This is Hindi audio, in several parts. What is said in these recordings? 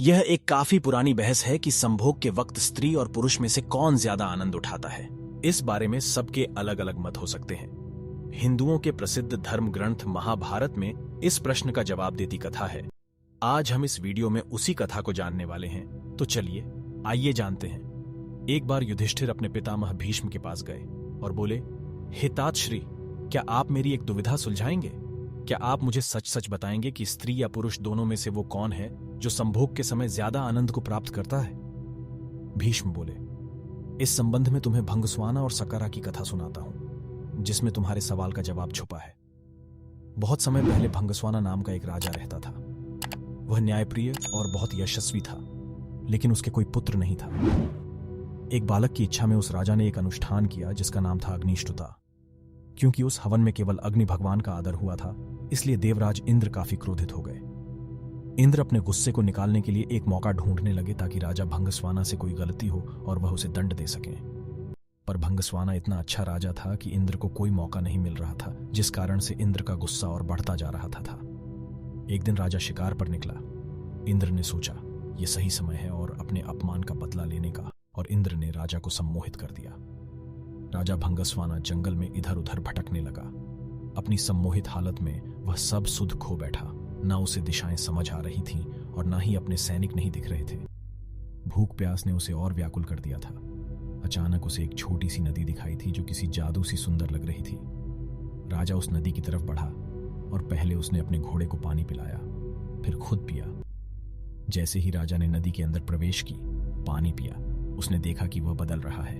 यह एक काफी पुरानी बहस है कि संभोग के वक्त स्त्री और पुरुष में से कौन ज्यादा आनंद उठाता है। इस बारे में सबके अलग अलग मत हो सकते हैं। हिंदुओं के प्रसिद्ध धर्म ग्रंथ महाभारत में इस प्रश्न का जवाब देती कथा है। आज हम इस वीडियो में उसी कथा को जानने वाले हैं। तो चलिए आइए जानते हैं। एक बार युधिष्ठिर अपने पितामह भीष्म के पास गए और बोले, हे तातश्री, क्या आप मेरी एक दुविधा सुलझाएंगे? क्या आप मुझे सच सच बताएंगे कि स्त्री या पुरुष दोनों में से वो कौन है जो संभोग के समय ज्यादा आनंद को प्राप्त करता है? भीष्म बोले, इस संबंध में तुम्हें भंगस्वाना और सकरा की कथा सुनाता हूं, जिसमें तुम्हारे सवाल का जवाब छुपा है। बहुत समय पहले भंगस्वाना नाम का एक राजा रहता था। वह न्यायप्रिय और बहुत यशस्वी था, लेकिन उसके कोई पुत्र नहीं था। एक बालक की इच्छा में उस राजा ने एक अनुष्ठान किया जिसका नाम था अग्निष्टुता। क्योंकि उस हवन में केवल अग्नि भगवान का आदर हुआ था, इसलिए देवराज इंद्र काफी क्रोधित हो गए। इंद्र अपने गुस्से को निकालने के लिए एक मौका ढूंढने लगे ताकि राजा भंगस्वाना से कोई गलती हो और वह उसे दंड दे सके। पर भंगस्वाना इतना अच्छा राजा था कि इंद्र को कोई मौका नहीं मिल रहा था, जिस कारण से इंद्र का गुस्सा और बढ़ता जा रहा था। एक दिन राजा शिकार पर निकला। इंद्र ने सोचा यह सही समय है और अपने अपमान का बदला लेने का, और इंद्र ने राजा को सम्मोहित कर दिया। राजा भंगस्वाना जंगल में इधर उधर भटकने लगा। अपनी सम्मोहित हालत में वह सब सुध खो बैठा। न उसे दिशाएं समझ आ रही थीं और न ही अपने सैनिक नहीं दिख रहे थे। भूख प्यास ने उसे और व्याकुल कर दिया था। अचानक उसे एक छोटी सी नदी दिखाई थी जो किसी जादू सी सुंदर लग रही थी। राजा उस नदी की तरफ बढ़ा और पहले उसने अपने घोड़े को पानी पिलाया, फिर खुद पिया। जैसे ही राजा ने नदी के अंदर प्रवेश की, पानी पिया, उसने देखा कि वह बदल रहा है।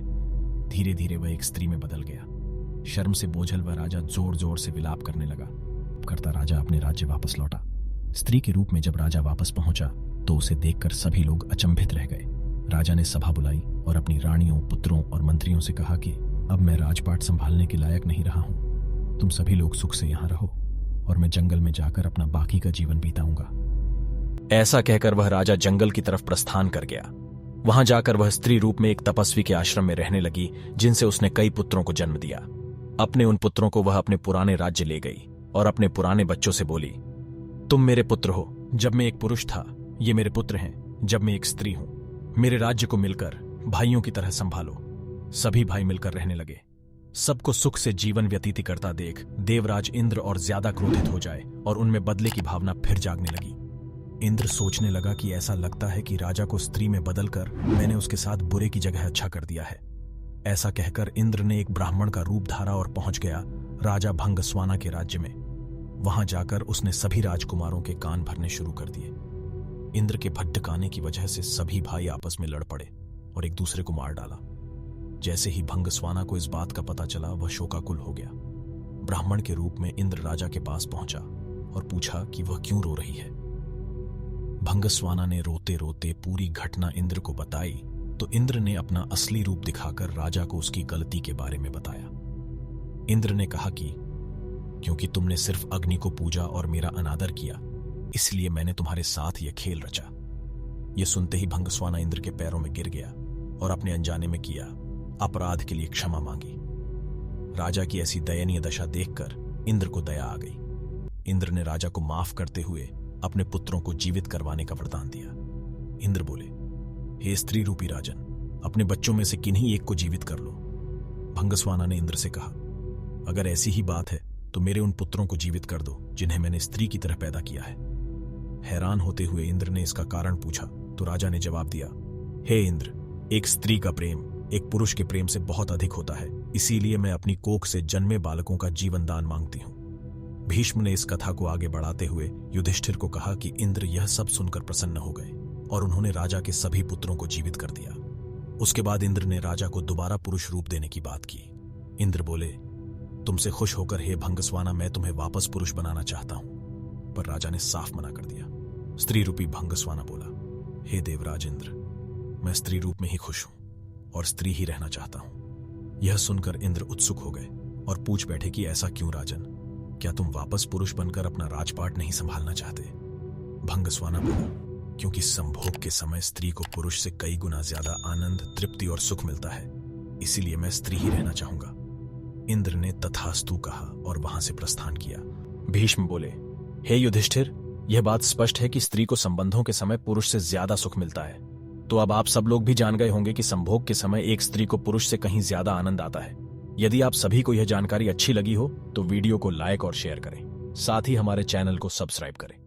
धीरे धीरे वह एक स्त्री में बदल गया। शर्म से बोझल वह राजा जोर जोर से विलाप करने लगा। करता राजा अपने राज्य वापस लौटा। स्त्री के रूप में जब राजा वापस पहुंचा तो उसे देखकर सभी लोग अचंभित रह गए। राजा ने सभा बुलाई और अपनी रानियों, पुत्रों और मंत्रियों से कहा कि अब मैं राजपाट संभालने के लायक नहीं रहा हूं। तुम सभी लोग सुख से यहां रहो और मैं जंगल में जाकर अपना बाकी का जीवन बीताऊंगा। ऐसा कहकर वह राजा जंगल की तरफ प्रस्थान कर गया। वहां जाकर वह स्त्री रूप में एक तपस्वी के आश्रम में रहने लगी, जिनसे उसने कई पुत्रों को जन्म दिया। अपने उन पुत्रों को वह अपने पुराने राज्य ले गई और अपने पुराने बच्चों से बोली, तुम मेरे पुत्र हो जब मैं एक पुरुष था, ये मेरे पुत्र हैं जब मैं एक स्त्री हूं। मेरे राज्य को मिलकर भाइयों की तरह संभालो। सभी भाई मिलकर रहने लगे। सबको सुख से जीवन व्यतीत करता देख देवराज इंद्र और ज्यादा क्रोधित हो जाए और उनमें बदले की भावना फिर जागने लगी। इंद्र सोचने लगा कि ऐसा लगता है कि राजा को स्त्री में बदलकर मैंने उसके साथ बुरे की जगह अच्छा कर दिया है। ऐसा कहकर इंद्र ने एक ब्राह्मण का रूप धारा और पहुंच गया राजा भंगस्वाना के राज्य में। वहां जाकर उसने सभी राजकुमारों के कान भरने शुरू कर दिए। इंद्र के भटकाने की वजह से सभी भाई आपस में लड़ पड़े और एक दूसरे को मार डाला। जैसे ही भंगस्वाना को इस बात का पता चला, वह शोकाकुल हो गया। ब्राह्मण के रूप में इंद्र राजा के पास पहुंचा और पूछा कि वह क्यों रो रही है। भंगस्वाना ने रोते रोते पूरी घटना इंद्र को बताई तो इंद्र ने अपना असली रूप दिखाकर राजा को उसकी गलती के बारे में बताया। इंद्र ने कहा कि क्योंकि तुमने सिर्फ अग्नि को पूजा और मेरा अनादर किया, इसलिए मैंने तुम्हारे साथ यह खेल रचा। यह सुनते ही भंगस्वाना इंद्र के पैरों में गिर गया और अपने अनजाने में किया अपराध के लिए क्षमा मांगी। राजा की ऐसी दयनीय दशा देखकर इंद्र को दया आ गई। इंद्र ने राजा को माफ करते हुए अपने पुत्रों को जीवित करवाने का वरदान दिया। इंद्र बोले, हे स्त्री रूपी राजन, अपने बच्चों में से किन्हीं एक को जीवित कर लो। भंगस्वाना ने इंद्र से कहा, अगर ऐसी ही बात है तो मेरे उन पुत्रों को जीवित कर दो जिन्हें मैंने स्त्री की तरह पैदा किया है। हैरान होते हुए इंद्र ने इसका कारण पूछा तो राजा ने जवाब दिया, हे इंद्र, एक स्त्री का प्रेम एक पुरुष के प्रेम से बहुत अधिक होता है, इसीलिए मैं अपनी कोख से जन्मे बालकों का जीवन दान मांगती हूं। भीष्म ने इस कथा को आगे बढ़ाते हुए युधिष्ठिर को कहा कि इंद्र यह सब सुनकर प्रसन्न हो गए और उन्होंने राजा के सभी पुत्रों को जीवित कर दिया। उसके बाद इंद्र ने राजा को दोबारा पुरुष रूप देने की बात की। इंद्र बोले, तुमसे खुश होकर हे भंगस्वाना, मैं तुम्हें वापस पुरुष बनाना चाहता हूं। पर राजा ने साफ मना कर दिया। स्त्री रूपी भंगस्वाना बोला, हे देवराज इंद्र, मैं स्त्री रूप में ही खुश हूं और स्त्री ही रहना चाहता हूं। यह सुनकर इंद्र उत्सुक हो गए और पूछ बैठे कि ऐसा क्यों राजन, क्या तुम वापस पुरुष बनकर अपना राजपाट नहीं संभालना चाहते? भंगस्वाना बोला, क्योंकि संभोग के समय स्त्री को पुरुष से कई गुना ज्यादा आनंद, तृप्ति और सुख मिलता है, इसीलिए मैं स्त्री ही रहना चाहूंगा। इंद्र ने तथास्तु कहा और वहां से प्रस्थान किया। भीष्म बोले, हे युधिष्ठिर, यह बात स्पष्ट है कि स्त्री को संबंधों के समय पुरुष से ज्यादा सुख मिलता है। तो अब आप सब लोग भी जान गए होंगे कि संभोग के समय एक स्त्री को पुरुष से कहीं ज्यादा आनंद आता है। यदि आप सभी को यह जानकारी अच्छी लगी हो तो वीडियो को लाइक और शेयर करें, साथ ही हमारे चैनल को सब्सक्राइब करें।